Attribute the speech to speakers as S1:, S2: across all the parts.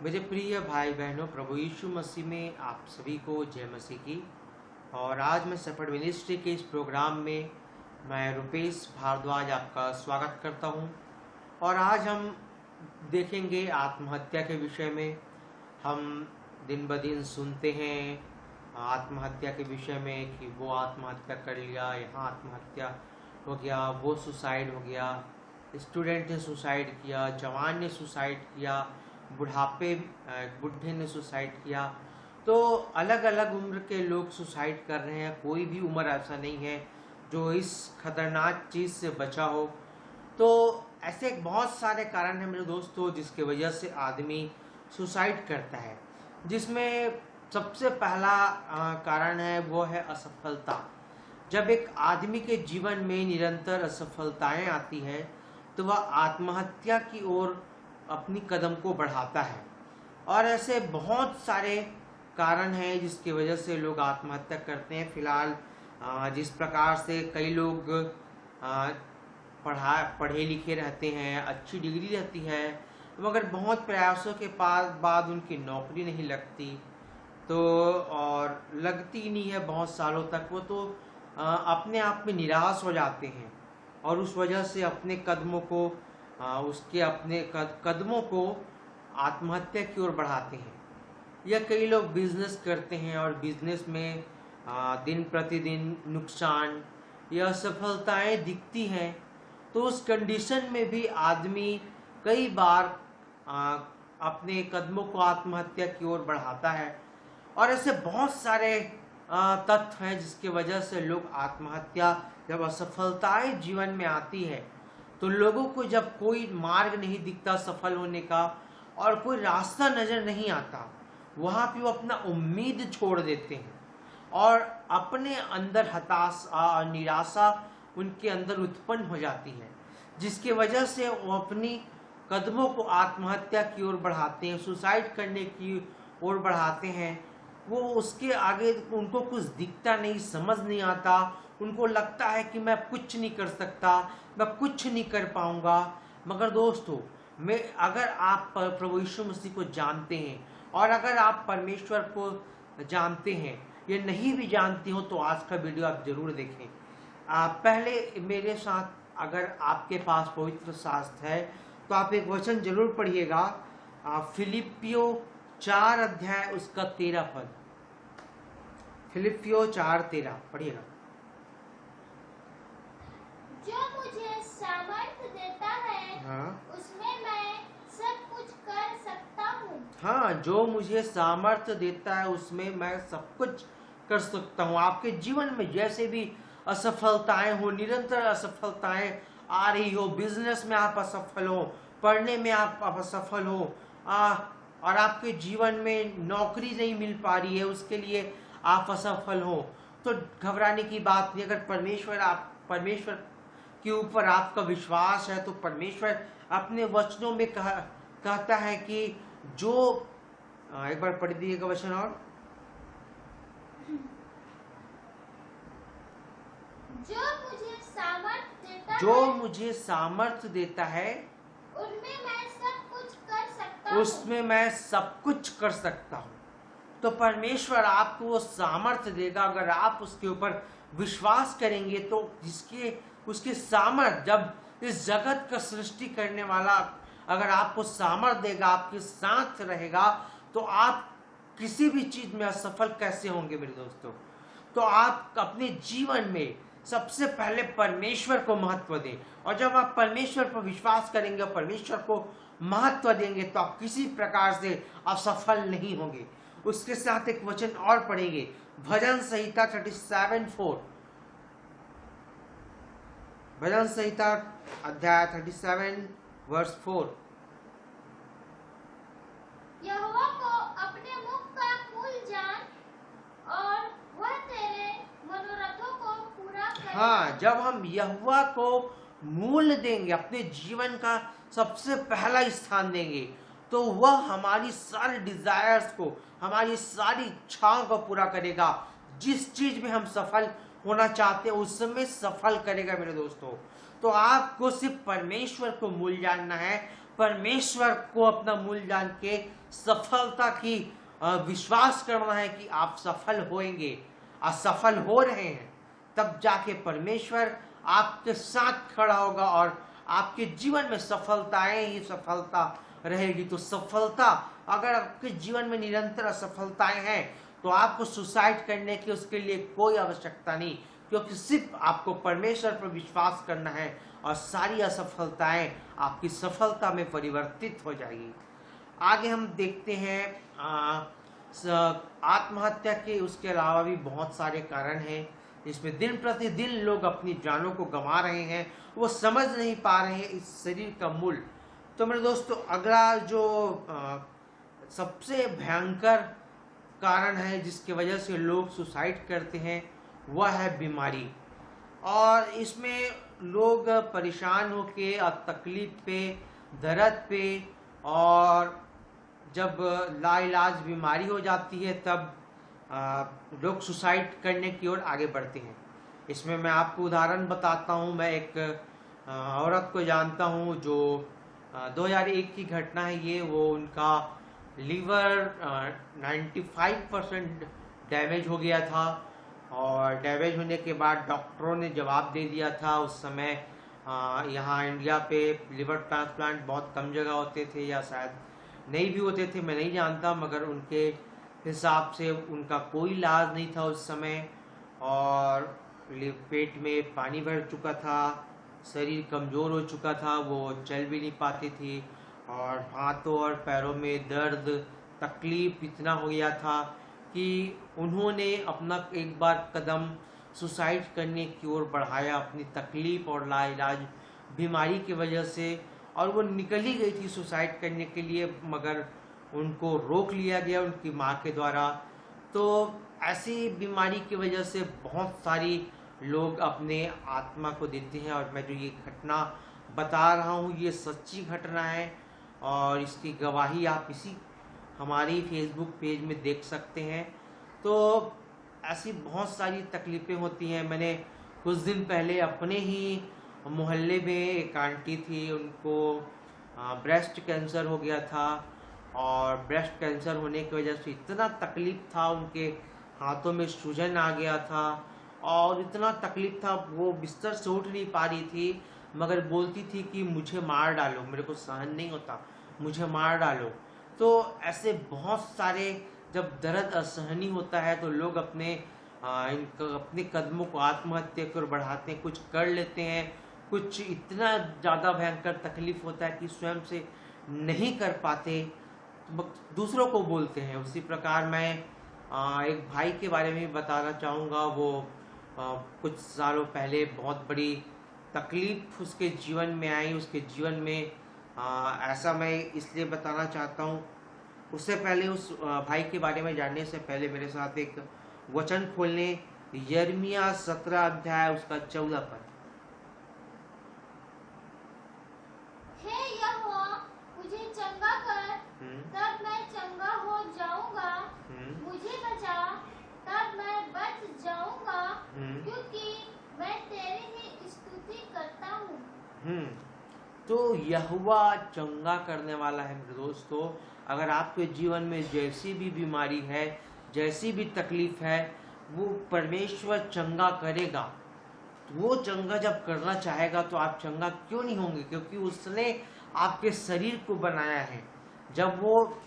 S1: मेरे प्रिय भाई बहनों, प्रभु यीशु मसीह में आप सभी को जय मसीह की। और आज मैं सफल मिनिस्ट्री के इस प्रोग्राम में मैं रुपेश भारद्वाज आपका स्वागत करता हूं। और आज हम देखेंगे आत्महत्या के विषय में। हम दिन ब दिन सुनते हैं आत्महत्या के विषय में कि वो आत्महत्या कर लिया, यहाँ आत्महत्या हो गया, वो सुसाइड हो गया, स्टूडेंट ने सुसाइड किया, जवान ने सुसाइड किया, बुढ़े ने सुसाइड किया। तो अलग अलग उम्र के लोग सुसाइड कर रहे हैं। कोई भी उम्र ऐसा नहीं है जो इस खतरनाक चीज़ से बचा हो। तो ऐसे बहुत सारे कारण हैं मेरे दोस्तों जिसके वजह से आदमी सुसाइड करता है, जिसमें सबसे पहला कारण है वो है असफलता। जब एक आदमी के जीवन में निरंतर असफलताएं आती है तो वह आत्महत्या की ओर अपनी कदम को बढ़ाता है। और ऐसे बहुत सारे कारण हैं जिसकी वजह से लोग आत्महत्या करते हैं। फिलहाल जिस प्रकार से कई लोग पढ़े लिखे रहते हैं, अच्छी डिग्री रहती है, मगर बहुत प्रयासों के बाद उनकी नौकरी नहीं लगती, तो और लगती नहीं है बहुत सालों तक, वो तो अपने आप में निराश हो जाते हैं और उस वजह से अपने कदमों को कदमों को आत्महत्या की ओर बढ़ाते हैं। या कई लोग बिजनेस करते हैं और बिजनेस में दिन प्रतिदिन नुकसान या असफलताएं दिखती हैं, तो उस कंडीशन में भी आदमी कई बार अपने कदमों को आत्महत्या की ओर बढ़ाता है। और ऐसे बहुत सारे तथ्य हैं जिसकी वजह से लोग आत्महत्या, जब असफलताएं जीवन में आती है तो लोगों को जब कोई मार्ग नहीं दिखता सफल होने का और कोई रास्ता नजर नहीं आता, वहां पे वो अपना उम्मीद छोड़ देते हैं और अपने अंदर हताशा और निराशा उनके अंदर उत्पन्न हो जाती है, जिसकी वजह से वो अपनी कदमों को आत्महत्या की ओर बढ़ाते हैं, सुसाइड करने की ओर बढ़ाते हैं। वो उसके आगे उनको कुछ दिखता नहीं, समझ नहीं आता, उनको लगता है कि मैं कुछ नहीं कर सकता, मैं कुछ नहीं कर पाऊंगा। मगर दोस्तों, अगर आप प्रभु यीशु मसीह को जानते हैं और अगर आप परमेश्वर को जानते हैं या नहीं भी जानते हो, तो आज का वीडियो आप जरूर देखें। पहले मेरे साथ, अगर आपके पास पवित्र शास्त्र है तो आप एक वचन जरूर पढ़िएगा, फिलिपियो 4 अध्याय उसका 13 पद। फिलिपियो 4:13 पढ़िएगा।
S2: जो मुझे सामर्थ्य देता है, उसमें मैं सब कुछ कर सकता हूँ।
S1: हाँ, जो मुझे सामर्थ्य देता है उसमें मैं सब कुछ कर सकता हूँ। आपके जीवन में जैसे भी असफलताएं हो, निरंतर असफलताएं आ रही हो, बिजनेस में आप असफल हो, पढ़ने में आप असफल हो, और आपके जीवन में नौकरी नहीं मिल पा रही है, उसके लिए आप असफल हो, तो घबराने की बात नहीं। अगर परमेश्वर के ऊपर आपका विश्वास है तो परमेश्वर अपने वचनों में कहता है कि जो, एक बार पढ़ दीजिएगा वचन और। जो मुझे सामर्थ्य देता है
S2: उसमें मैं सब कुछ कर सकता हूँ।
S1: तो परमेश्वर आपको वो सामर्थ्य देगा अगर आप उसके ऊपर विश्वास करेंगे। तो उसके सामर्थ्य, जब इस जगत का सृष्टि करने वाला अगर आपको सामर्थ्य देगा, आपके साथ रहेगा, तो आप किसी भी चीज में असफल कैसे होंगे मेरे दोस्तों। तो आप अपने जीवन में सबसे पहले परमेश्वर को महत्व दें, और जब आप परमेश्वर पर विश्वास करेंगे, परमेश्वर को महत्व देंगे, तो आप किसी प्रकार से असफल नहीं होंगे। उसके साथ एक वचन और पढ़ेंगे, भजन संहिता 37:4। भजन संहिता अध्याय 37 वर्ष 4।
S2: यहोवा को अपने मुख का मूल जान, और वह तेरे मनोरथों को पूरा करेगा।
S1: हाँ, जब हम यहोवा को मूल देंगे, अपने जीवन का सबसे पहला स्थान देंगे, तो वह हमारी सारी डिजायर्स को, हमारी सारी इच्छाओं को पूरा करेगा। जिस चीज में हम सफल होना चाहते हैं उसमें सफल करेगा मेरे दोस्तों। तो आपको सिर्फ परमेश्वर को मूल जानना है, परमेश्वर को अपना मूल जान के सफलता की विश्वास करना है कि आप सफल होंगे, असफल हो रहे हैं, तब जाके परमेश्वर आपके साथ खड़ा होगा और आपके जीवन में सफलताएं ही सफलता रहेगी। तो सफलता, अगर आपके जीवन में निरंतर असफलताएं हैं तो आपको सुसाइड करने की उसके लिए कोई आवश्यकता नहीं, क्योंकि सिर्फ आपको परमेश्वर पर विश्वास करना है और सारी असफलताएं आपकी सफलता में परिवर्तित हो जाएगी। आगे हम देखते हैं आत्महत्या के उसके अलावा भी बहुत सारे कारण हैं, इसमें दिन प्रतिदिन लोग अपनी जानों को गंवा रहे हैं, वो समझ नहीं पा रहे हैं इस शरीर का मूल्य। तो मेरे दोस्तों, अगला जो सबसे भयंकर कारण है जिसकी वजह से लोग सुसाइड करते हैं वह है बीमारी। और इसमें लोग परेशान होके और तकलीफ पे, दर्द पे, और जब लाइलाज बीमारी हो जाती है तब लोग सुसाइड करने की ओर आगे बढ़ते हैं। इसमें मैं आपको उदाहरण बताता हूँ। मैं एक औरत को जानता हूँ जो 2001 की घटना है ये, वो उनका लीवर 95% डैमेज हो गया था, और डैमेज होने के बाद डॉक्टरों ने जवाब दे दिया था। उस समय यहाँ इंडिया पे लिवर ट्रांसप्लांट बहुत कम जगह होते थे, या शायद नहीं भी होते थे, मैं नहीं जानता, मगर उनके हिसाब से उनका कोई इलाज नहीं था उस समय। और पेट में पानी भर चुका था, शरीर कमज़ोर हो चुका था, वो चल भी नहीं पाती थी, और हाथों और पैरों में दर्द, तकलीफ इतना हो गया था कि उन्होंने अपना एक बार कदम सुसाइड करने की ओर बढ़ाया अपनी तकलीफ और लाइलाज बीमारी की वजह से, और वो निकल ही गई थी सुसाइड करने के लिए, मगर उनको रोक लिया गया उनकी माँ के द्वारा। तो ऐसी बीमारी की वजह से बहुत सारी लोग अपने आत्मा को देते हैं, और मैं जो ये घटना बता रहा हूँ ये सच्ची घटना है, और इसकी गवाही आप इसी हमारी फेसबुक पेज में देख सकते हैं। तो ऐसी बहुत सारी तकलीफ़ें होती हैं। मैंने कुछ दिन पहले अपने ही मोहल्ले में एक आंटी थी, उनको ब्रेस्ट कैंसर हो गया था, और ब्रेस्ट कैंसर होने की वजह से इतना तकलीफ था, उनके हाथों में सूजन आ गया था, और इतना तकलीफ था, वो बिस्तर से उठ नहीं पा रही थी, मगर बोलती थी कि मुझे मार डालो, मेरे को सहन नहीं होता, मुझे मार डालो। तो ऐसे बहुत सारे, जब दर्द असहनीय होता है तो लोग अपने कदमों को आत्महत्या की ओर बढ़ाते हैं, कुछ कर लेते हैं, कुछ इतना ज़्यादा भयंकर तकलीफ होता है कि स्वयं से नहीं कर पाते, दूसरों को बोलते हैं। उसी प्रकार मैं एक भाई के बारे में बताना चाहूँगा। वो कुछ सालों पहले बहुत बड़ी तकलीफ उसके जीवन में आई, उसके जीवन में ऐसा मैं इसलिए बताना चाहता हूँ। उससे पहले, उस भाई के बारे में जानने से पहले मेरे साथ एक वचन खोलने, यिर्मयाह 17 अध्याय उसका 14 पद।
S2: हे यहोवा, मुझे चंगा कर, तब मैं चंगा हो जाऊंगा। मुझे बचा, तब मैं बच जाऊंगा, क्योंकि मैं तेरी ही स्तुति करता हूँ।
S1: तो यहोवा चंगा करने वाला है मेरे दोस्तों। अगर आपके जीवन में जैसी भी बीमारी है, जैसी भी तकलीफ है, वो परमेश्वर चंगा करेगा। वो चंगा जब करना चाहेगा तो आप चंगा क्यों नहीं होंगे, क्योंकि उसने आपके शरीर को बनाया है। जब वो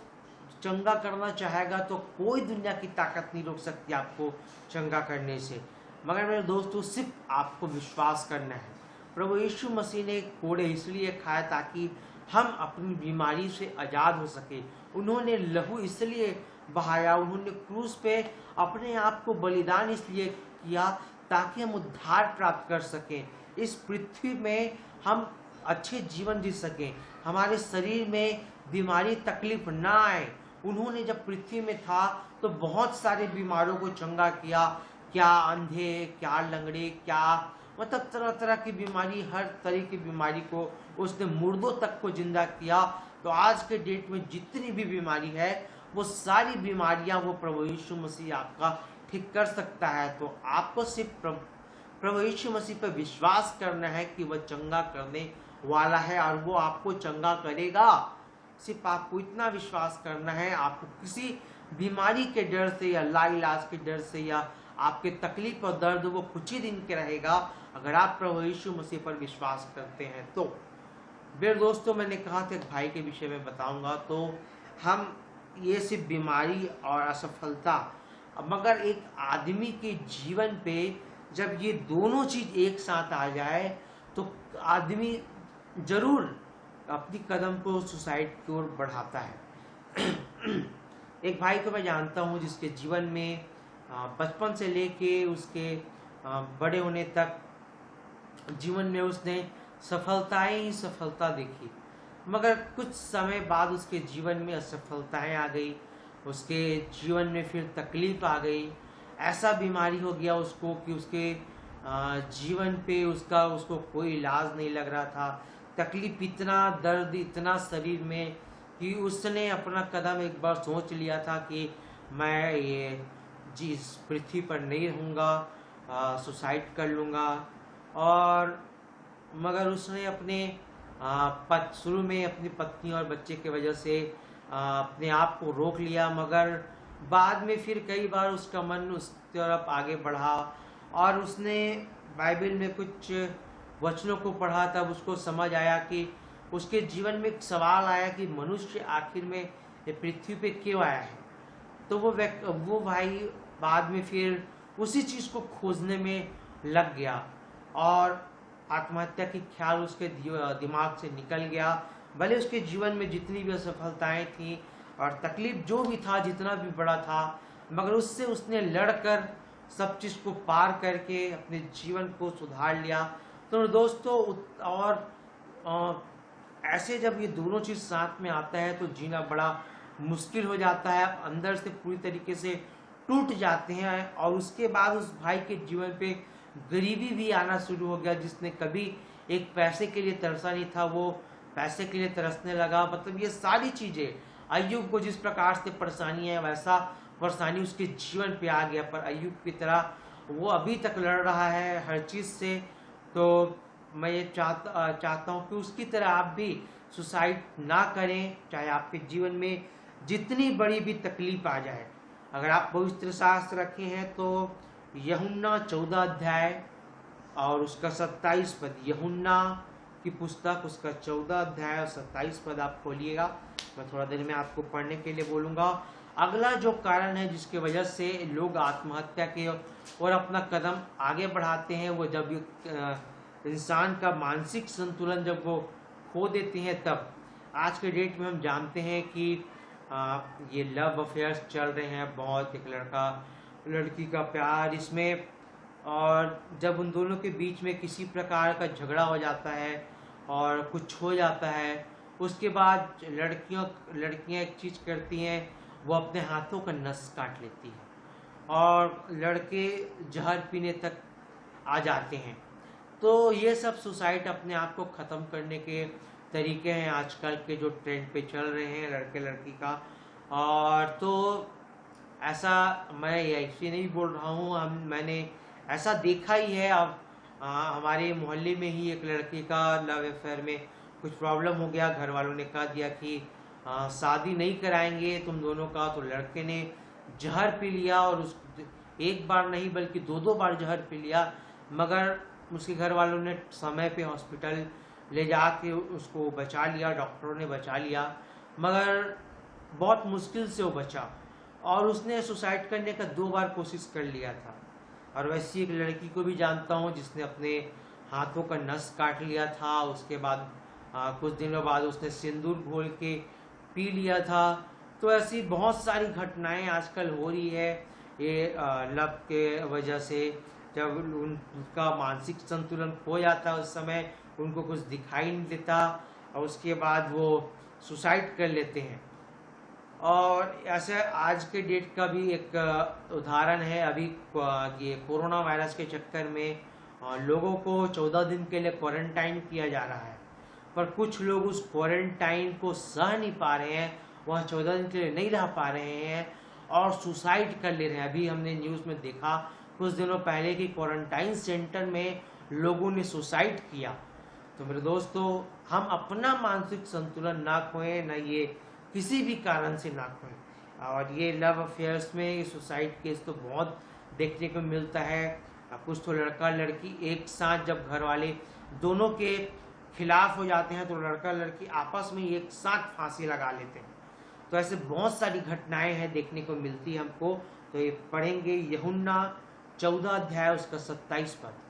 S1: चंगा करना चाहेगा तो कोई दुनिया की ताकत नहीं रोक सकती आपको चंगा करने से। मगर मेरे दोस्तों, सिर्फ आपको विश्वास करना है। प्रभु यीशु मसीह ने कोड़े इसलिए खाए ताकि हम अपनी बीमारी से आज़ाद हो सके। उन्होंने लहू इसलिए बहाया, उन्होंने क्रूस पे अपने आप को बलिदान इसलिए किया ताकि हम उद्धार प्राप्त कर सकें, इस पृथ्वी में हम अच्छे जीवन जी सकें, हमारे शरीर में बीमारी तकलीफ ना आए। उन्होंने जब पृथ्वी में था तो बहुत सारे बीमारों को चंगा किया, क्या अंधे, क्या लंगड़े, क्या मतलब तरह तरह की बीमारी, हर तरह की बीमारी को उसने मुर्दों तक को जिंदा किया। तो आज के डेट में जितनी भी बीमारी है, वो सारी बीमारियां वो प्रभु यीशु मसीह आपका ठीक कर सकता है। तो आपको सिर्फ प्रभु यीशु मसीह पर विश्वास करना है कि वह चंगा करने वाला है और वो आपको चंगा करेगा। सिर्फ आपको इतना विश्वास करना है, आपको किसी बीमारी के डर से या लाइलाज के डर से या आपके तकलीफ और दर्द वो कुछ ही दिन के रहेगा अगर आप प्रभु यीशु मसीह पर विश्वास करते हैं तो। मेरे दोस्तों, मैंने कहा था एक भाई के विषय में बताऊंगा, तो हम ये सिर्फ बीमारी और असफलता, मगर एक आदमी के जीवन पे जब ये दोनों चीज एक साथ आ जाए तो आदमी जरूर अपनी कदम को सुसाइड की ओर बढ़ाता है। एक भाई को मैं जानता हूँ जिसके जीवन में बचपन से लेके उसके बड़े होने तक जीवन में उसने सफलताएं ही सफलता देखी, मगर कुछ समय बाद उसके जीवन में असफलताएं आ गई, उसके जीवन में फिर तकलीफ आ गई। ऐसा बीमारी हो गया उसको कि उसके जीवन पे उसको कोई इलाज नहीं लग रहा था। तकलीफ इतना, दर्द इतना शरीर में कि उसने अपना कदम एक बार सोच लिया था कि मैं ये जिस पृथ्वी पर नहीं रहूँगा, सुसाइड कर लूँगा। और मगर उसने अपने शुरू में अपनी पत्नी और बच्चे की वजह से अपने आप को रोक लिया, मगर बाद में फिर कई बार उसका मन उस तरफ आगे बढ़ा और उसने बाइबल में कुछ वचनों को पढ़ा। तब उसको समझ आया कि उसके जीवन में एक सवाल आया कि मनुष्य आखिर में ये पृथ्वी पे क्यों आया है। तो वो भाई बाद में फिर उसी चीज़ को खोजने में लग गया और आत्महत्या की ख्याल उसके दिमाग से निकल गया। भले उसके जीवन में जितनी भी असफलताएं थी और तकलीफ जो भी था, जितना भी बड़ा था, मगर उससे उसने लड़कर सब चीज़ को पार करके अपने जीवन को सुधार लिया। तो दोस्तों, और ऐसे जब ये दोनों चीज़ साथ में आता है तो जीना बड़ा मुश्किल हो जाता है। आप अंदर से पूरी तरीके से टूट जाते हैं और उसके बाद उस भाई के जीवन पे गरीबी भी आना शुरू हो गया। जिसने कभी एक पैसे के लिए तरसा नहीं था, वो पैसे के लिए तरसने लगा। मतलब ये सारी चीज़ें, अय्यूब को जिस प्रकार से परेशानी है वैसा परेशानी उसके जीवन पे आ गया, पर अय्यूब की तरह वो अभी तक लड़ रहा है हर चीज़ से। तो मैं ये चाहता हूँ कि उसकी तरह आप भी सुसाइड ना करें, चाहे आपके जीवन में जितनी बड़ी भी तकलीफ आ जाए। अगर आप पवित्र शास्त्र रखे हैं तो यूहन्ना 14 अध्याय और उसका 27 पद, यूहन्ना की पुस्तक उसका 14 अध्याय और 27 पद आप खोलिएगा। मैं थोड़ा देर में आपको पढ़ने के लिए बोलूँगा। अगला जो कारण है जिसकी वजह से लोग आत्महत्या के और अपना कदम आगे बढ़ाते हैं, वो जब इंसान का मानसिक संतुलन जब वो खो देते हैं तब। आज के डेट में हम जानते हैं कि ये लव अफेयर्स चल रहे हैं बहुत, एक लड़का लड़की का प्यार इसमें, और जब उन दोनों के बीच में किसी प्रकार का झगड़ा हो जाता है और कुछ हो जाता है, उसके बाद लड़कियां एक चीज़ करती हैं, वो अपने हाथों का नस काट लेती है और लड़के जहर पीने तक आ जाते हैं। तो ये सब सुसाइड, अपने आप को ख़त्म करने के तरीके हैं आजकल के जो ट्रेंड पे चल रहे हैं लड़के लड़की का। और तो ऐसा मैं ऐसे नहीं बोल रहा हूँ, मैंने ऐसा देखा ही है। अब हमारे मोहल्ले में ही एक लड़की का लव अफेयर में कुछ प्रॉब्लम हो गया, घर वालों ने कहा दिया कि शादी नहीं कराएंगे तुम दोनों का। तो लड़के ने जहर पी लिया और उस एक बार नहीं बल्कि 2-2 बार जहर पी लिया, मगर उसके घर वालों ने समय पे हॉस्पिटल ले जाके उसको बचा लिया, डॉक्टरों ने बचा लिया, मगर बहुत मुश्किल से वो बचा। और उसने सुसाइड करने का 2 बार कोशिश कर लिया था। और वैसी एक लड़की को भी जानता हूँ जिसने अपने हाथों का नस काट लिया था। उसके बाद कुछ दिनों बाद उसने सिंदूर घोल के पी लिया था। तो ऐसी बहुत सारी घटनाएं आजकल हो रही है ये लव के वजह से। जब उनका मानसिक संतुलन खो जाता है उस समय उनको कुछ दिखाई नहीं देता और उसके बाद वो सुसाइड कर लेते हैं। और ऐसे आज के डेट का भी एक उदाहरण है। अभी ये कोरोना वायरस के चक्कर में लोगों को 14 दिन के लिए क्वारंटाइन किया जा रहा है, पर कुछ लोग उस क्वारंटाइन को सह नहीं पा रहे हैं, वह 14 दिन के लिए नहीं रह पा रहे हैं और सुसाइड कर ले रहे हैं। अभी हमने न्यूज़ में देखा कुछ दिनों पहले कि क्वारंटाइन सेंटर में लोगों ने सुसाइड किया। तो मेरे दोस्तों, हम अपना मानसिक संतुलन ना खोएं, ना ये किसी भी कारण से ना खोएं। और ये लव अफेयर्स में सुसाइड केस तो बहुत देखने को मिलता है। कुछ तो लड़का लड़की एक साथ, जब घर वाले दोनों के खिलाफ हो जाते हैं, तो लड़का लड़की आपस में एक साथ फांसी लगा लेते हैं। तो ऐसे बहुत सारी घटनाएं हैं देखने को मिलती है हमको। तो ये पढ़ेंगे यूहन्ना 14 अध्याय उसका 27 पद।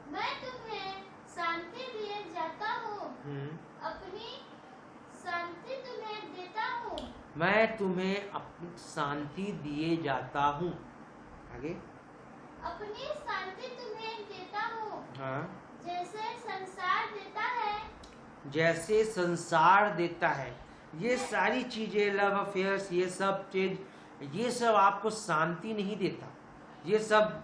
S2: मैं तुम्हें शांति दिए जाता हूँ, अपनी शांति तुम्हें देता हूँ।
S1: मैं तुम्हें अपनी शांति दिए जाता हूँ। आगे,
S2: अपनी शांति तुम्हें देता हूँ।
S1: हाँ,
S2: जैसे संसार देता है,
S1: जैसे संसार देता है। ये सारी चीजें, लव अफेयर्स, ये सब चीज, ये सब आपको शांति नहीं देता। ये सब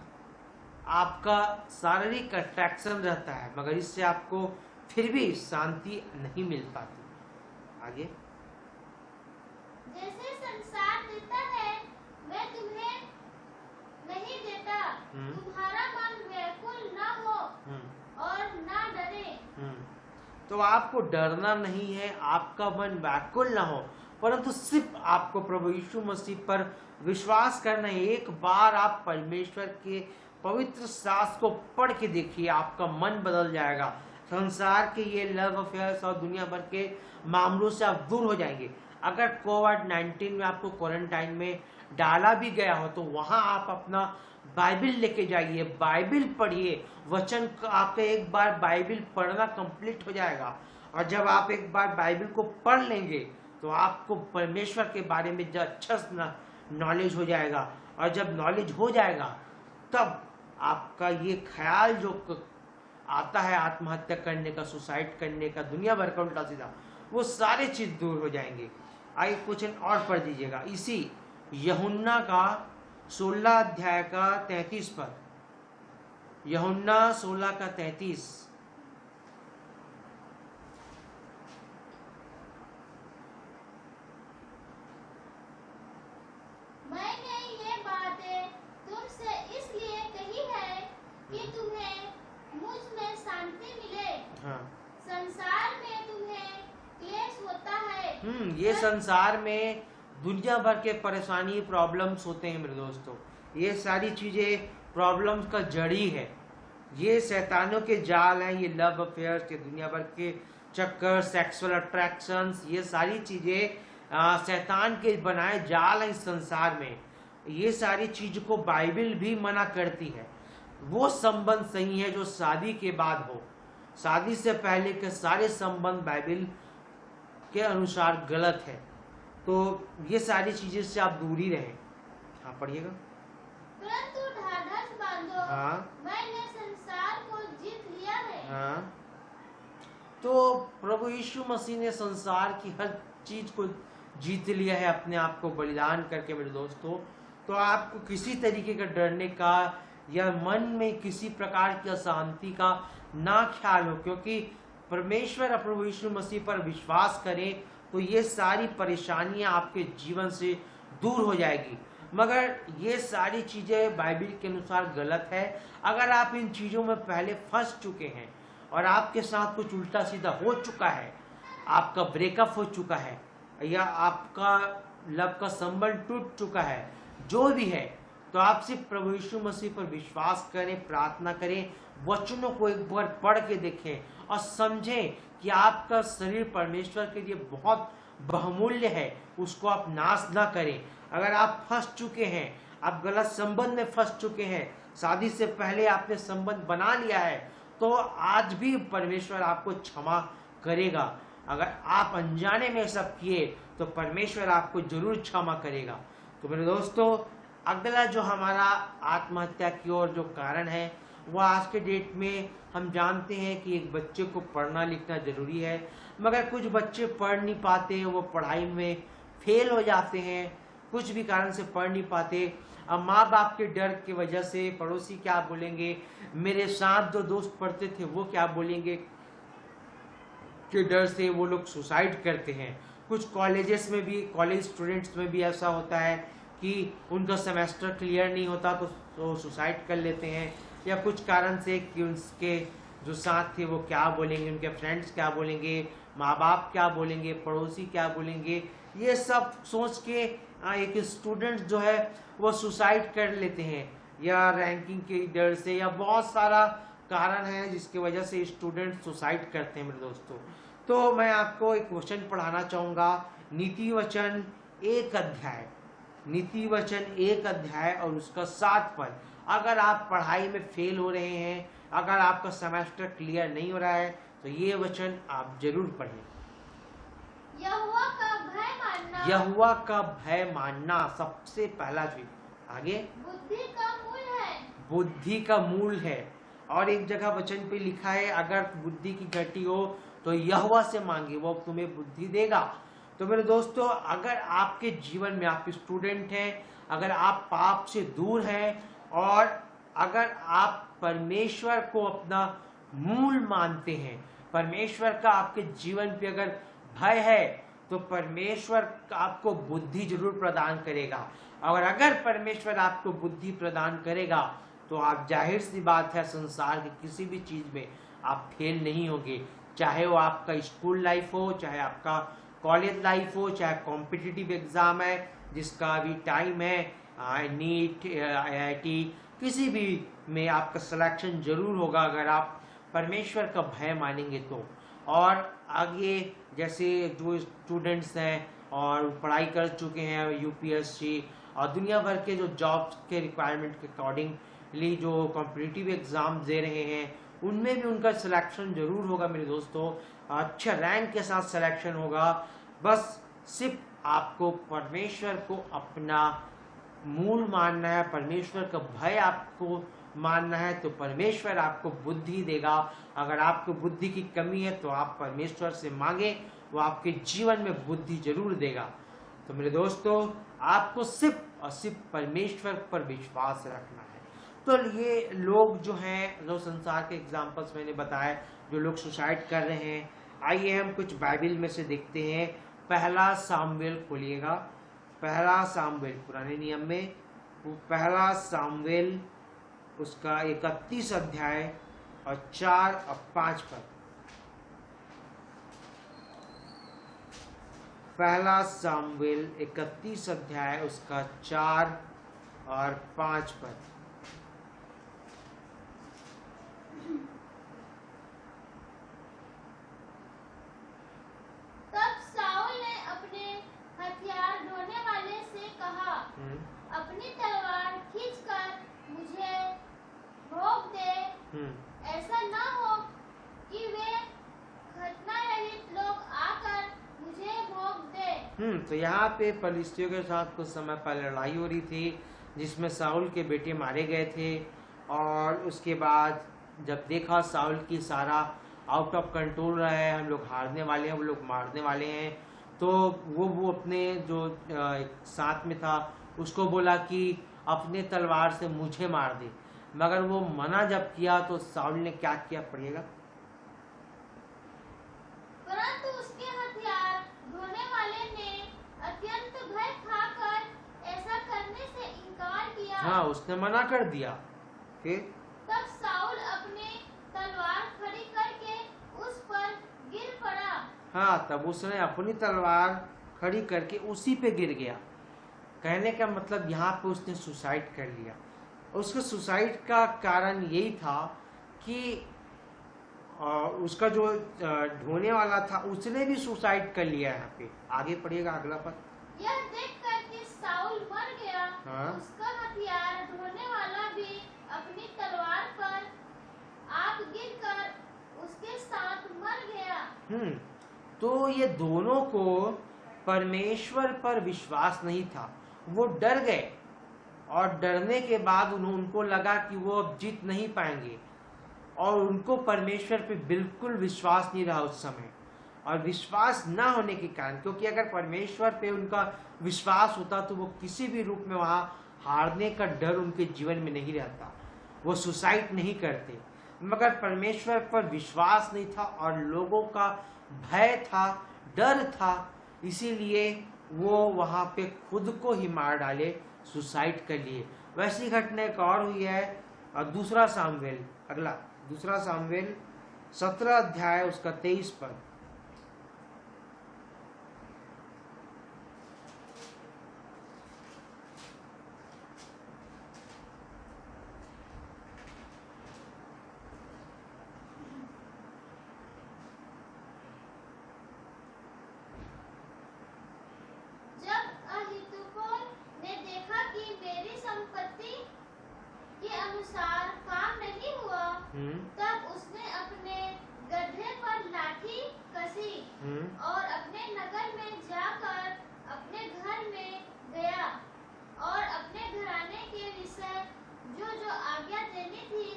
S1: आपका शारीरिक अट्रैक्शन रहता है, मगर इससे आपको फिर भी शांति नहीं मिल पाती। आगे,
S2: जैसे संसार देता है मैं तुम्हें नहीं देता। तुम्हारा मन व्याकुल न हो और न डरे।
S1: तो आपको डरना नहीं है, आपका मन व्याकुल ना हो, परंतु सिर्फ आपको प्रभु यीशु मसीह पर विश्वास करना है। एक बार आप परमेश्वर के पवित्र शास्त्र को पढ़ के देखिए, आपका मन बदल जाएगा। संसार के ये लव अफेयर्स और दुनिया भर के मामलों से आप दूर हो जाएंगे। अगर कोविड-19 में आपको क्वारंटाइन में डाला भी गया हो, तो वहां आप अपना बाइबिल लेके जाइए, बाइबिल पढ़िए। वचन आपका एक बार बाइबिल पढ़ना कंप्लीट हो जाएगा, और जब आप एक बार बाइबिल को पढ़ लेंगे तो आपको परमेश्वर के बारे में अच्छा नॉलेज हो जाएगा। और जब नॉलेज हो जाएगा, तब आपका ये ख्याल जो आता है आत्महत्या करने का, सुसाइड करने का, दुनिया भर का उल्टा सीधा, वो सारे चीज दूर हो जाएंगे। आइए क्वेश्चन और पढ़ दीजिएगा, इसी यूहन्ना का 16 अध्याय का 33 पद। यूहन्ना 16 का 33।
S2: मैंने ये बातें तुमसे इसलिए कही है कि तुम्हें मुझ में शांति मिले।
S1: हाँ,
S2: संसार में तुम्हें क्लेश होता है।
S1: ये संसार में दुनिया भर के परेशानी, प्रॉब्लम्स होते हैं मेरे दोस्तों। ये सारी चीजें प्रॉब्लम्स का जड़ी है। ये शैतानों के जाल हैं, ये लव अफेयर्स के, दुनिया भर के चक्कर, सेक्सुअल अट्रैक्शंस, ये सारी चीजें शैतान के बनाए जाल हैं इस संसार में। ये सारी चीज को बाइबिल भी मना करती है। वो संबंध सही है जो शादी के बाद हो। शादी से पहले के सारे संबंध बाइबिल के अनुसार गलत है। तो ये सारी चीजें से आप दूरी रहें। हाँ, पढ़िएगा।
S2: परंतु ढाढ़स बांधो,
S1: हाँ,
S2: मैंने संसार को जीत लिया है।
S1: हाँ, तो प्रभु यीशु मसीह ने संसार की हर चीज को जीत लिया है अपने आप को बलिदान करके मेरे दोस्तों। तो आपको किसी तरीके का डरने का या मन में किसी प्रकार की अशांति का ना ख्याल हो, क्योंकि परमेश्वर और प्रभु यीशु मसीह पर विश्वास करें तो ये सारी परेशानियां आपके जीवन से दूर हो जाएगी। मगर ये सारी चीजें बाइबिल के अनुसार गलत है। अगर आप इन चीजों में पहले फंस चुके हैं और आपके साथ कुछ उल्टा सीधा हो चुका है, आपका ब्रेकअप हो चुका है या आपका लव का संबंध टूट चुका है, जो भी है, तो आप सिर्फ प्रभु यीशु मसीह पर विश्वास करें, प्रार्थना करें, वचनों को एक बार पढ़ के देखें और समझें कि आपका शरीर परमेश्वर के लिए बहुत बहुमूल्य है। उसको आप नाश ना करें। अगर आप फंस चुके हैं, आप गलत संबंध में फंस चुके हैं, शादी से पहले आपने संबंध बना लिया है, तो आज भी परमेश्वर आपको क्षमा करेगा। अगर आप अनजाने में सब किए तो परमेश्वर आपको जरूर क्षमा करेगा। तो मेरे दोस्तों, अगला जो हमारा आत्महत्या की ओर जो कारण है, वो आज के डेट में हम जानते हैं कि एक बच्चे को पढ़ना लिखना जरूरी है, मगर कुछ बच्चे पढ़ नहीं पाते, वो पढ़ाई में फेल हो जाते हैं, कुछ भी कारण से पढ़ नहीं पाते। अब माँ बाप के डर की वजह से पड़ोसी क्या बोलेंगे, मेरे साथ जो दोस्त पढ़ते थे वो क्या बोलेंगे के डर से वो लोग सुसाइड करते हैं। कुछ कॉलेजेस में भी, कॉलेज स्टूडेंट्स में भी ऐसा होता है कि उनका सेमेस्टर क्लियर नहीं होता तो वो सुसाइड कर लेते हैं, या कुछ कारण से कि उनके जो साथ थे वो क्या बोलेंगे, उनके फ्रेंड्स क्या बोलेंगे, माँ बाप क्या बोलेंगे, पड़ोसी क्या बोलेंगे, ये सब सोच के एक स्टूडेंट जो है वो सुसाइड कर लेते हैं, या रैंकिंग के डर से, या बहुत सारा कारण है जिसकी वजह से स्टूडेंट सुसाइड करते हैं मेरे दोस्तों। तो मैं आपको एक क्वेश्चन पढ़ाना चाहूँगा, नीति वचन एक अध्याय, नीति वचन एक अध्याय और उसका 7 पद। अगर आप पढ़ाई में फेल हो रहे हैं, अगर आपका सेमेस्टर क्लियर नहीं हो रहा है, तो ये वचन आप जरूर पढ़ें।
S2: यहोवा का भय मानना,
S1: यहोवा का भय मानना सबसे पहला चीज। आगे,
S2: बुद्धि का मूल है,
S1: बुद्धि का मूल है। और एक जगह वचन पे लिखा है, अगर बुद्धि की घटी हो तो यहोवा से मांगे, वो तुम्हें बुद्धि देगा। तो मेरे दोस्तों, अगर आपके जीवन में, आप स्टूडेंट हैं, अगर आप पाप से दूर हैं, और अगर आप परमेश्वर को अपना मूल मानते हैं, परमेश्वर का आपके जीवन पे अगर भय है, तो परमेश्वर आपको बुद्धि जरूर प्रदान करेगा। और अगर परमेश्वर आपको बुद्धि प्रदान करेगा तो आप, जाहिर सी बात है, संसार के किसी भी चीज में आप फेल नहीं होंगे, चाहे वो आपका स्कूल लाइफ हो, चाहे आपका कॉलेज लाइफ हो, चाहे कॉम्पिटिटिव एग्जाम है जिसका अभी टाइम है, नीट, IIT, किसी भी में आपका सिलेक्शन जरूर होगा अगर आप परमेश्वर का भय मानेंगे तो। और आगे जैसे जो स्टूडेंट्स हैं और पढ़ाई कर चुके हैं UPSC और दुनिया भर के जो जॉब्स के रिक्वायरमेंट के अकॉर्डिंगली जो कॉम्पिटिटिव एग्जाम दे रहे हैं, उनमें भी उनका सिलेक्शन जरूर होगा मेरे दोस्तों, अच्छा रैंक के साथ सिलेक्शन होगा। बस सिर्फ आपको परमेश्वर को अपना मूल मानना है, परमेश्वर का भय आपको मानना है, तो परमेश्वर आपको बुद्धि देगा। अगर आपको बुद्धि की कमी है तो आप परमेश्वर से मांगे, वो आपके जीवन में बुद्धि जरूर देगा। तो मेरे दोस्तों, आपको सिर्फ और सिर्फ परमेश्वर पर विश्वास रखना है। तो ये लोग जो हैं, जो संसार के एग्जाम्पल्स मैंने बताए, जो लोग सुसाइड कर रहे हैं, आइए हम कुछ बाइबल में से देखते हैं। पहला सामुएल खोलिएगा, पहला सामुएल पुराने नियम में, पहला सामुएल उसका 31 अध्याय और 4 और 5 पद। पहला सामुएल 31 अध्याय उसका 4 और 5 पद।
S2: तब साउल ने अपने हथियार ढोने वाले से कहा, अपनी तलवार खींचकर मुझे भोंक दे, ऐसा न हो कि वे खतना रहित लोग आकर मुझे भोंक दे।
S1: तो यहाँ पे फलिस्तियों के साथ कुछ समय पहले लड़ाई हो रही थी, जिसमें साउल के बेटे मारे गए थे। और उसके बाद जब देखा साउल की सारा आउट ऑफ कंट्रोल रहा है, हम लोग हारने वाले हैं, वो लोग मारने वाले हैं, तो वो अपने जो साथ में था उसको बोला कि अपने तलवार से मुझे मार दे। मगर वो मना जब किया तो साउल ने क्या किया, पढ़िएगा।
S2: परंतु उसके हथियार ढोने वाले ने अत्यंत भय खाकर ऐसा करने से इनकार किया।
S1: हाँ, उसने मना कर दिया। फिर
S2: तब साउल अपने तलवार खड़ी करके उस पर गिर पड़ा।
S1: हाँ, तब उसने अपनी तलवार खड़ी करके उसी पे गिर गया। कहने का मतलब यहाँ पे उसने सुसाइड कर लिया। उसके सुसाइड का कारण यही था कि उसका जो ढोने वाला था उसने भी सुसाइड कर लिया। यहाँ पे आगे पढ़िएगा, अगला पद।
S2: यह देखकर कि साउल मर गया,
S1: हाँ?
S2: उसका हथियार ढोने वाला भी अपनी तलवार पर आप गिरकर उसके साथ मर गया।
S1: तो ये दोनों को परमेश्वर पर विश्वास नहीं था, वो डर गए, और डरने के बाद उनको लगा कि वो अब जीत नहीं पाएंगे, और उनको परमेश्वर पे बिल्कुल विश्वास नहीं रहा उस समय। और विश्वास ना होने के कारण, क्योंकि अगर परमेश्वर पे उनका विश्वास होता तो वो किसी भी रूप में वहाँ हारने का डर उनके जीवन में नहीं रहता, वो सुसाइड नहीं करते। मगर परमेश्वर पर विश्वास नहीं था और लोगों का भय था, डर था, इसीलिए वो वहाँ पे खुद को ही मार डाले, सुसाइड कर लिए। वैसी घटना एक और हुई है दूसरा सामुएल, अगला दूसरा सामुएल 17 अध्याय उसका 23 पद।
S2: तब उसने अपने गड्ढे पर लाठी कसी और अपने नगर में जाकर अपने घर में गया और अपने घराने के विषय जो जो आज्ञा देनी थी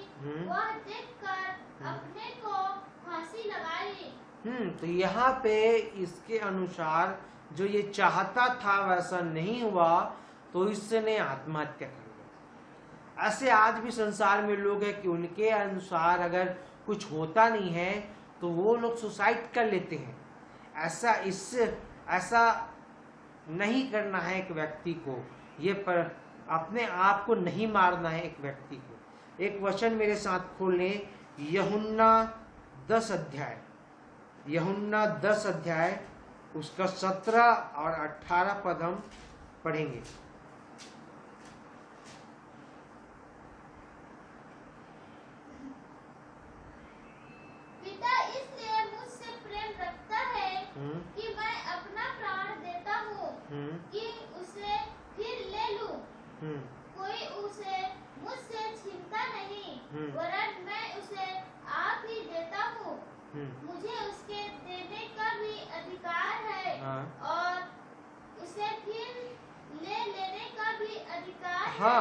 S2: वह देखकर अपने को फांसी लगा ली।
S1: तो यहाँ पे इसके अनुसार जो ये चाहता था वैसा नहीं हुआ तो इसने आत्महत्या कर लिया। ऐसे आज भी संसार में लोग हैं कि उनके अनुसार अगर कुछ होता नहीं है तो वो लोग सुसाइड कर लेते हैं। ऐसा नहीं करना है एक व्यक्ति को, ये पर अपने आप को नहीं मारना है एक व्यक्ति को। एक वचन मेरे साथ खोल लें, यूहन्ना 10 अध्याय, यूहन्ना 10 अध्याय उसका 17 और 18 पद हम पढ़ेंगे।
S2: पिता इसलिए मुझसे प्रेम रखता है कि मैं अपना प्राण देता हूँ कि उसे फिर ले लूं। कोई उसे मुझसे छीनता नहीं वरन मैं उसे आप ही देता हूँ। मुझे उसके देने का भी अधिकार है और उसे फिर ले लेने का भी अधिकार है।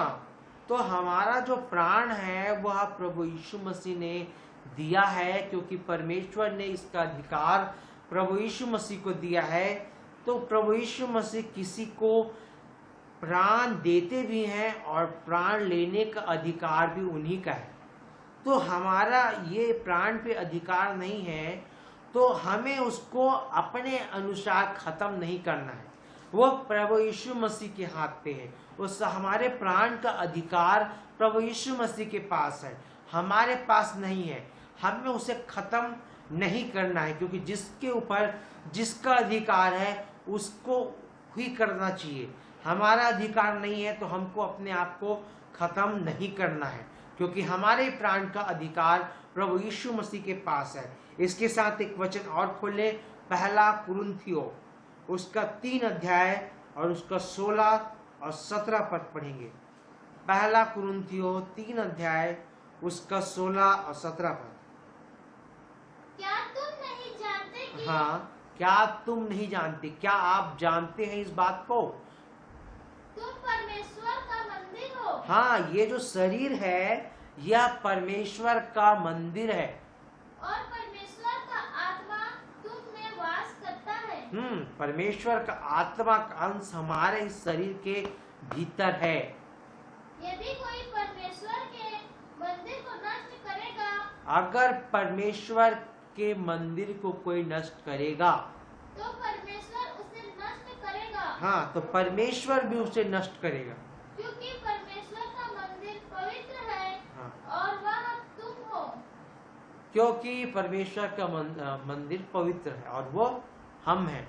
S1: तो हमारा जो प्राण है वह प्रभु यीशु मसीह ने दिया है, क्योंकि परमेश्वर ने इसका अधिकार प्रभु यीशु मसीह को दिया है। तो प्रभु यीशु मसीह किसी को प्राण देते भी हैं और प्राण लेने का अधिकार भी उन्हीं का है। तो हमारा ये प्राण पे अधिकार नहीं है तो हमें उसको अपने अनुसार खत्म नहीं करना है, वो प्रभु यीशु मसीह के हाथ पे है। उस हमारे प्राण का अधिकार प्रभु यीशु मसीह के पास है, हमारे पास नहीं है। हमें उसे खत्म नहीं करना है, क्योंकि जिसके ऊपर जिसका अधिकार है उसको ही करना चाहिए। हमारा अधिकार नहीं है तो हमको अपने आप को खत्म नहीं करना है, क्योंकि हमारे प्राण का अधिकार प्रभु यीशु मसीह के पास है। इसके साथ एक वचन और खोले, पहला कुरिन्थियों उसका 3 अध्याय और उसका 16 और 17 पद पढ़ेंगे। पहला कुरिन्थियों 3 अध्याय उसका 16 और 17 पद।
S2: क्या तुम नहीं जानते कि
S1: क्या तुम नहीं जानते, क्या आप जानते हैं इस बात को?
S2: तुम परमेश्वर का मंदिर हो।
S1: ये जो शरीर है यह परमेश्वर का मंदिर है
S2: और परमेश्वर का आत्मा तुम में वास करता है।
S1: परमेश्वर का आत्मा का अंश हमारे इस शरीर के भीतर है।
S2: यदि कोई परमेश्वर के मंदिर को नष्ट करेगा,
S1: अगर परमेश्वर के मंदिर को कोई नष्ट करेगा
S2: तो परमेश्वर उसे नष्ट करेगा।
S1: तो परमेश्वर भी उसे नष्ट करेगा,
S2: क्योंकि परमेश्वर का मंदिर पवित्र है और वह तुम हो।
S1: क्योंकि परमेश्वर का मंदिर पवित्र है और वो हम हैं।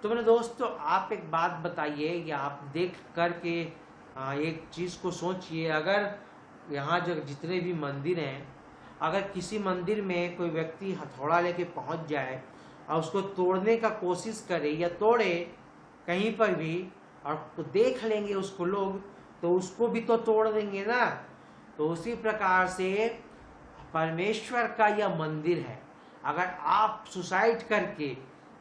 S1: तो मेरे दोस्तों, आप एक बात बताइए या आप देख करके एक चीज़ को सोचिए। अगर यहाँ जो जितने भी मंदिर हैं, अगर किसी मंदिर में कोई व्यक्ति हथौड़ा लेके पहुँच जाए और उसको तोड़ने का कोशिश करे या तोड़े कहीं पर भी, और तो देख लेंगे उसको लोग, तो उसको भी तो तोड़ देंगे ना। तो उसी प्रकार से परमेश्वर का यह मंदिर है। अगर आप सुसाइड करके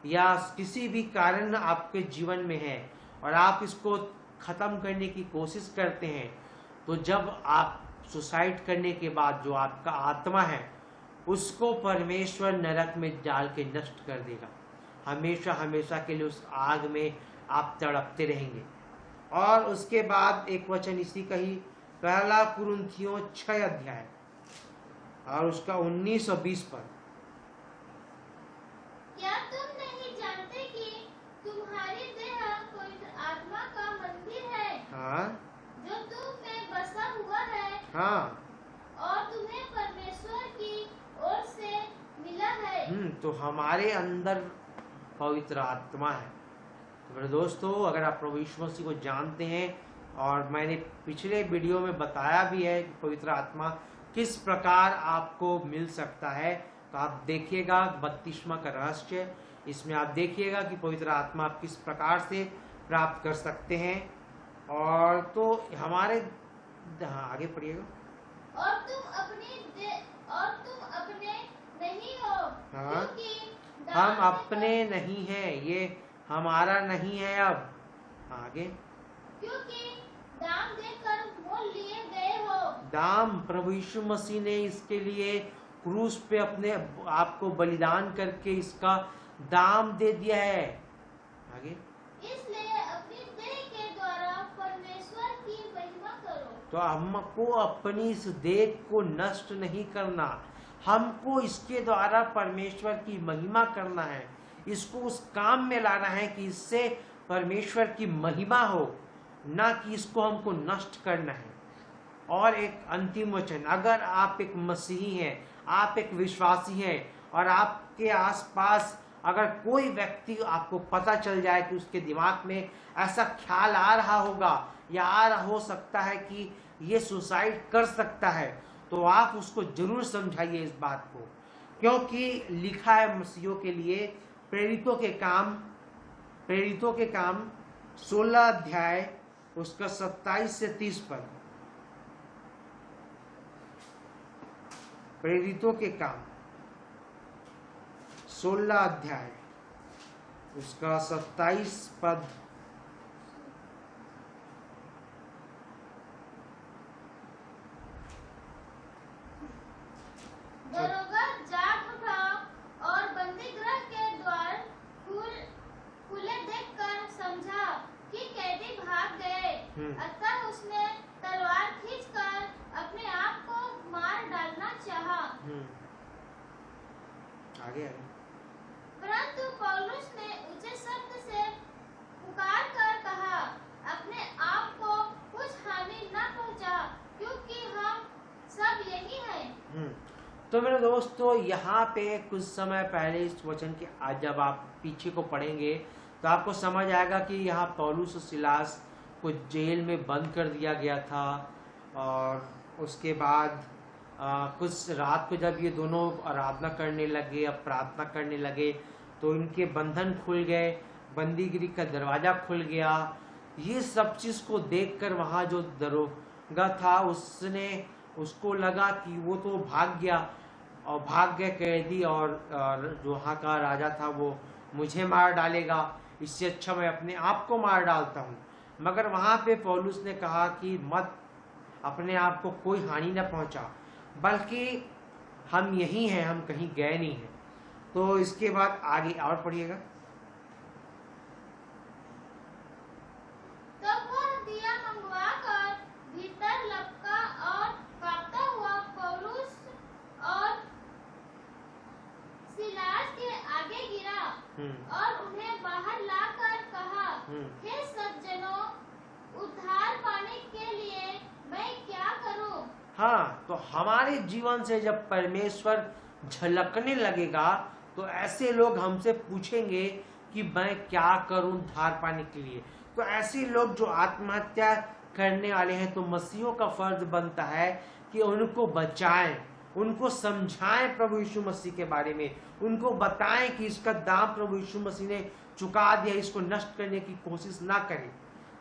S1: या किसी भी कारण आपके जीवन में है और आप इसको ख़त्म करने की कोशिश करते हैं, तो जब आप सुसाइड करने के बाद जो आपका आत्मा है उसको परमेश्वर नरक में डाल के नष्ट कर देगा। हमेशा हमेशा के लिए उस आग में आप तड़पते रहेंगे। और उसके बाद एक वचन इसी का ही, पहला कुरिन्थियों 6 अध्याय और उसका 19 और 20 पद।
S2: क्या तुम नहीं जानते कि तुम्हारी देह कोई
S1: हाँ,
S2: और तुम्हें परमेश्वर की ओर से मिला है।
S1: तो हमारे अंदर पवित्र आत्मा है। तो मेरे दोस्तों, अगर आप प्रभु यीशु मसीह को जानते हैं, और मैंने पिछले वीडियो में बताया भी है कि पवित्र आत्मा किस प्रकार आपको मिल सकता है, तो आप देखिएगा 32वां का रहस्य, इसमें आप देखिएगा कि पवित्र आत्मा आप किस प्रकार से प्राप्त कर सकते हैं। और तो हमारे, हाँ आगे पढ़िएगा।
S2: और तुम अपने नहीं हो,
S1: हाँ,
S2: क्योंकि
S1: हम अपने नहीं हैं, ये हमारा नहीं है। अब आगे,
S2: क्योंकि दाम देकर मोल लिए गए हो।
S1: दाम, प्रभु यीशु मसीह ने इसके लिए क्रूस पे अपने आप को बलिदान करके इसका दाम दे दिया है। आगे,
S2: इसलिए अपनी देह के द्वारा परमेश्वर की महिमा करो।
S1: तो हमको अपनी इस देह को नष्ट नहीं करना, हमको इसके द्वारा परमेश्वर की महिमा करना है, इसको उस काम में लाना है कि इससे परमेश्वर की महिमा हो, ना कि इसको हमको नष्ट करना है। और एक अंतिम वचन, अगर आप एक मसीही हैं, आप एक विश्वासी हैं, और आपके आसपास अगर कोई व्यक्ति आपको पता चल जाए कि उसके दिमाग में ऐसा ख्याल आ रहा होगा या हो सकता है कि ये सुसाइड कर सकता है, तो आप उसको जरूर समझाइए इस बात को, क्योंकि लिखा है मसीहों के लिए प्रेरितों के काम 16 अध्याय उसका 27 से 30 पद। प्रेरितों के काम 16 अध्याय उसका 27 पद।
S2: दरोगा जाग उठा और बंदी गृह के द्वार खुले देखकर समझा कि कैदी भाग गए। अतः उसने तलवार खींचकर अपने आप को मार डालना चाहा।
S1: आगे
S2: परंतु पौलुस ने ऊंचे शब्द से पुकार कर कहा, अपने आप को कुछ हानि न पहुंचा, क्योंकि हम सब यही हैं।
S1: तो मेरे दोस्तों, यहाँ पे कुछ समय पहले इस वचन के आज जब आप पीछे को पढ़ेंगे तो आपको समझ आएगा कि यहाँ पौलुस और सिलास को जेल में बंद कर दिया गया था। और उसके बाद कुछ रात को जब ये दोनों आराधना करने लगे, अब प्रार्थना करने लगे, तो इनके बंधन खुल गए, बंदीगिरी का दरवाज़ा खुल गया। ये सब चीज़ को देखकर वहाँ जो दरोगा था उसको लगा कि वो तो भाग गया, और भाग गए कैदी, और जो वहाँ का राजा था वो मुझे मार डालेगा, इससे अच्छा मैं अपने आप को मार डालता हूँ। मगर वहाँ पे पौलुस ने कहा कि मत, अपने आप को कोई हानि न पहुँचा, बल्कि हम यही हैं, हम कहीं गए नहीं हैं। तो इसके बाद आगे और पढ़िएगा।
S2: तब वह दिया मंगवाकर भीतर लपका और कांपता हुआ पौलुस और सिलास के आगे गिरा और उन्हें बाहर लाकर कहा, हे सज्जनों, उद्धार पाने के लिए मैं क्या करूं? हाँ,
S1: तो हमारे जीवन से जब परमेश्वर झलकने लगेगा तो ऐसे लोग हमसे पूछेंगे कि मैं क्या करूं उद्धार पाने के लिए। तो ऐसे लोग जो आत्महत्या करने वाले हैं, तो मसीहों का फर्ज बनता है कि उनको बचाएं, उनको समझाएं प्रभु यीशु मसीह के बारे में, उनको बताएं कि इसका दाम प्रभु यीशु मसीह ने चुका दिया, इसको नष्ट करने की कोशिश ना करें।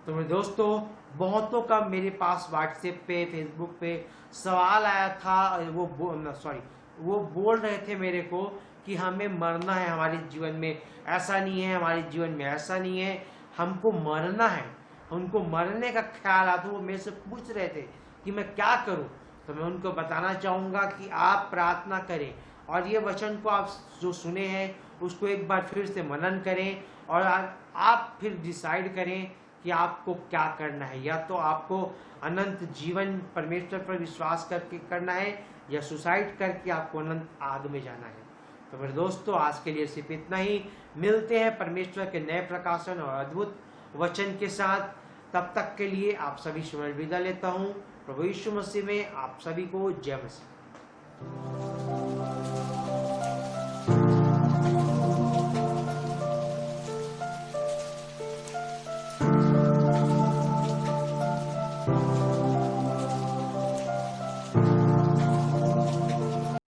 S1: तो मेरे दोस्तों, बहुतों का मेरे पास व्हाट्सएप पे, फेसबुक पे सवाल आया था, वो बोल रहे थे मेरे को कि हमें मरना है, हमारे जीवन में ऐसा नहीं है, हमारे जीवन में ऐसा नहीं है, हमको मरना है। उनको मरने का ख्याल आता, वो मेरे से पूछ रहे थे कि मैं क्या करूं। तो मैं उनको बताना चाहूँगा कि आप प्रार्थना करें, और ये वचन को आप जो सुने हैं उसको एक बार फिर से मनन करें, और आप फिर डिसाइड करें कि आपको क्या करना है। या तो आपको अनंत जीवन परमेश्वर पर विश्वास करके करना है, या सुसाइड करके आपको अनंत आग में जाना है। तो मेरे दोस्तों, आज के लिए सिर्फ इतना ही। मिलते हैं परमेश्वर के नए प्रकाशन और अद्भुत वचन के साथ। तब तक के लिए आप सभी से मैं विदा लेता हूँ। प्रभु यीशु मसीह में आप सभी को जय मसीह।